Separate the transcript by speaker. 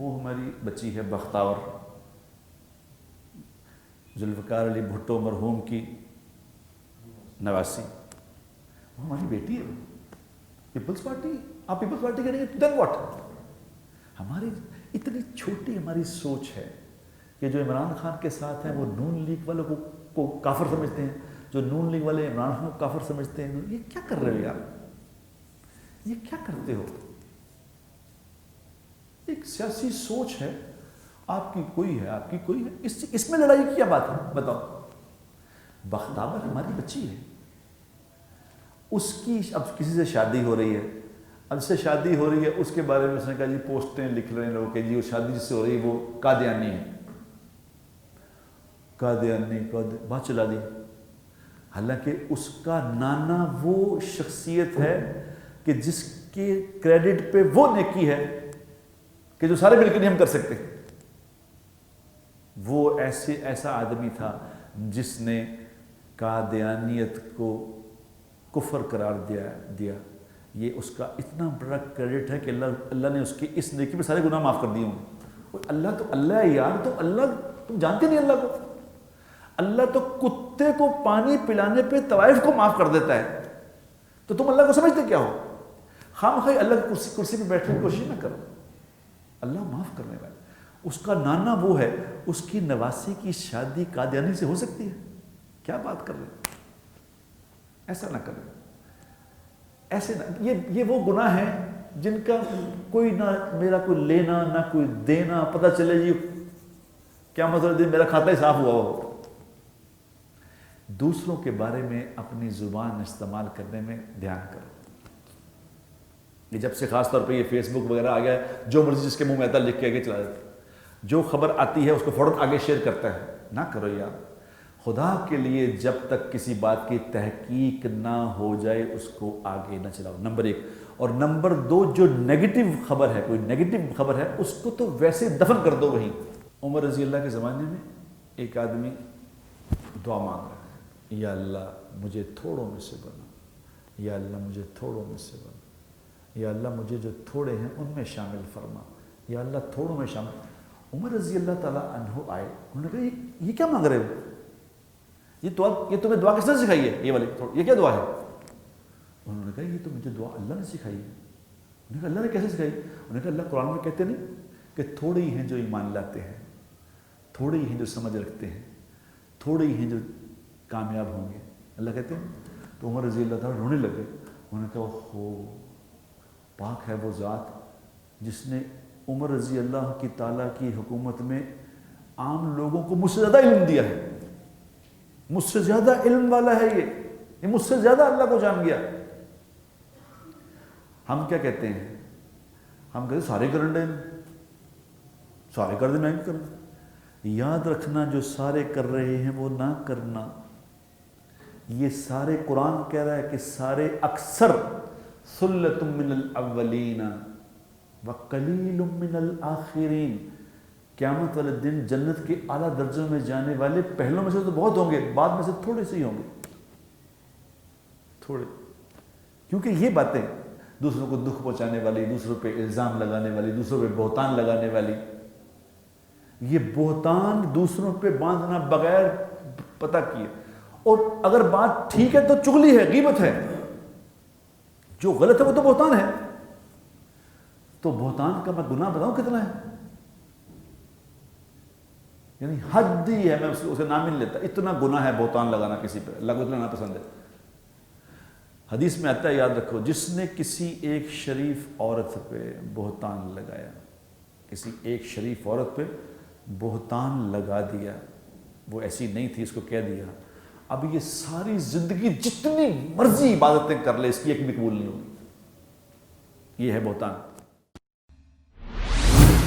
Speaker 1: وہ ہماری بچی ہے بختاور، ذوالفقار علی بھٹو مرحوم کی نواسی، وہ ہماری بیٹی ہے، پیپلز پارٹی، آپ پیپلز پارٹی کریں گے دین واٹ؟ ہماری اتنی چھوٹی ہماری سوچ ہے کہ جو عمران خان کے ساتھ ہیں وہ نون لیگ والوں کو کافر سمجھتے ہیں، جو نون لیگ والے عمران خان کو کافر سمجھتے ہیں۔ یہ کیا کر رہے ہو یار، یہ کیا کرتے ہو؟ ایک سیاسی سوچ ہے آپ کی، کوئی ہے آپ کی کوئی ہے، اس میں لڑائی کی کیا بات ہے بتاؤ؟ بختاور ہماری بچی ہے، اس کی اب کسی سے شادی ہو رہی ہے، اب سے شادی ہو رہی ہے، اس کے بارے میں اس نے کہا جی پوسٹیں لکھ رہے ہیں لوگ کہ جی وہ شادی جس سے ہو رہی ہے وہ قادیانی ہے، قادیانی بات چلا دی، حالانکہ اس کا نانا وہ شخصیت ہے کہ جس کے کریڈٹ پہ وہ نیکی ہے کہ جو سارے مل کے نہیں ہم کر سکتے۔ وہ ایسا آدمی تھا جس نے قادیانیت کو کفر قرار دیا، یہ اس کا اتنا بڑا کریڈٹ ہے کہ اللہ نے اس کی اس نیکی پہ سارے گناہ معاف کر دیے ہوں۔ اللہ تو اللہ ہے یار، تو اللہ تم جانتے نہیں اللہ کو؟ اللہ تو کتے کو پانی پلانے پہ طوائف کو معاف کر دیتا ہے، تو تم اللہ کو سمجھتے کیا ہو؟ خواہ اللہ کی کرسی پہ بیٹھنے کی کوشش نہ کرو، اللہ معاف کرنے والا۔ اس کا نانا وہ ہے، اس کی نواسی کی شادی قادیانی سے ہو سکتی ہے؟ کیا بات کر رہے ہیں؟ ایسا نہ کریں، ایسے نہ، یہ وہ گناہ ہیں جن کا کوئی نہ میرا کوئی لینا نہ کوئی دینا، پتہ چلے جی کیا مطلب میرا کھاتا ہی صاف ہوا ہو۔ دوسروں کے بارے میں اپنی زبان استعمال کرنے میں دھیان کرو۔ یہ جب سے خاص طور پہ یہ فیس بک وغیرہ آ گیا ہے، جو مرضی جس کے منہ میں آتا لکھ کے آگے چلا دیتا ہے، جو خبر آتی ہے اس کو فوراً آگے شیئر کرتا ہے۔ نہ کرو یار، خدا کے لیے جب تک کسی بات کی تحقیق نہ ہو جائے اس کو آگے نہ چلاؤ، نمبر 1۔ اور نمبر 2، جو نیگیٹو خبر ہے، کوئی نیگیٹو خبر ہے، اس کو تو ویسے دفن کر دو وہیں۔ عمر رضی اللہ کے زمانے میں ایک آدمی دعا مانگ رہا ہے، یا اللہ مجھے تھوڑوں میں سے بنا، یا اللہ مجھے تھوڑوں میں سے بنا، یا اللہ مجھے جو تھوڑے ہیں ان میں شامل فرما، یا اللہ تھوڑوں میں شامل۔ عمر رضی اللہ تعالیٰ عنہ آئے، انہوں نے کہا یہ کیا مانگ رہے ہو؟ یہ تمہیں دعا کس نے سکھائی ہے؟ یہ والی یہ کیا دعا ہے؟ انہوں نے کہا یہ تو مجھے دعا اللہ نے سکھائی ہے۔ انہوں نے کہا اللہ نے کیسے سکھائی؟ انہوں نے کہا اللہ قرآن میں کہتے نہیں کہ تھوڑے ہی ہیں جو ایمان لاتے ہیں، تھوڑے ہی ہیں جو سمجھ رکھتے ہیں، تھوڑے ہی ہیں جو کامیاب ہوں گے، اللہ کہتے ہیں۔ تو عمر رضی اللہ تعالیٰ رونے لگے، انہوں نے کہا ہو پاک ہے وہ ذات جس نے عمر رضی اللہ کی تعالیٰ کی حکومت میں عام لوگوں کو مجھ سے زیادہ علم دیا ہے، مجھ سے زیادہ علم والا ہے یہ مجھ سے زیادہ اللہ کو جان گیا۔ ہم کیا کہتے ہیں؟ ہم کہتے ہیں سارے کرنڈے سارے کر دیں، میں بھی کروں۔ یاد رکھنا جو سارے کر رہے ہیں وہ نہ کرنا، یہ سارے قرآن کہہ رہا ہے کہ سارے اکثر ثلۃ من الاولین وقلیل من الآخرین، قیامت والے دن جنت کے اعلیٰ درجوں میں جانے والے پہلوں میں سے تو بہت ہوں گے، بعد میں سے تھوڑے سے ہی ہوں گے، تھوڑے، کیونکہ یہ باتیں دوسروں کو دکھ پہنچانے والی، دوسروں پہ الزام لگانے والی، دوسروں پہ بہتان لگانے والی، یہ بہتان دوسروں پہ باندھنا بغیر پتہ کیے، اور اگر بات ٹھیک ہے تو چغلی ہے، غیبت ہے، جو غلط ہے وہ تو بہتان ہے۔ تو بہتان کا میں گناہ بتاؤں کتنا ہے، یعنی حد ہی ہے، میں اسے نام ہی نہیں لیتا، اتنا گناہ ہے بہتان لگانا کسی پہ، اللہ کو اتنا ناپسند ہے۔ حدیث میں آتا ہے، یاد رکھو، جس نے کسی ایک شریف عورت پہ بہتان لگایا، کسی ایک شریف عورت پہ بہتان لگا دیا، وہ ایسی نہیں تھی، اس کو کہہ دیا، اب یہ ساری زندگی جتنی مرضی عبادتیں کر لے اس کی ایک بھی قبول نہیں ہوگی، یہ ہے بہتان۔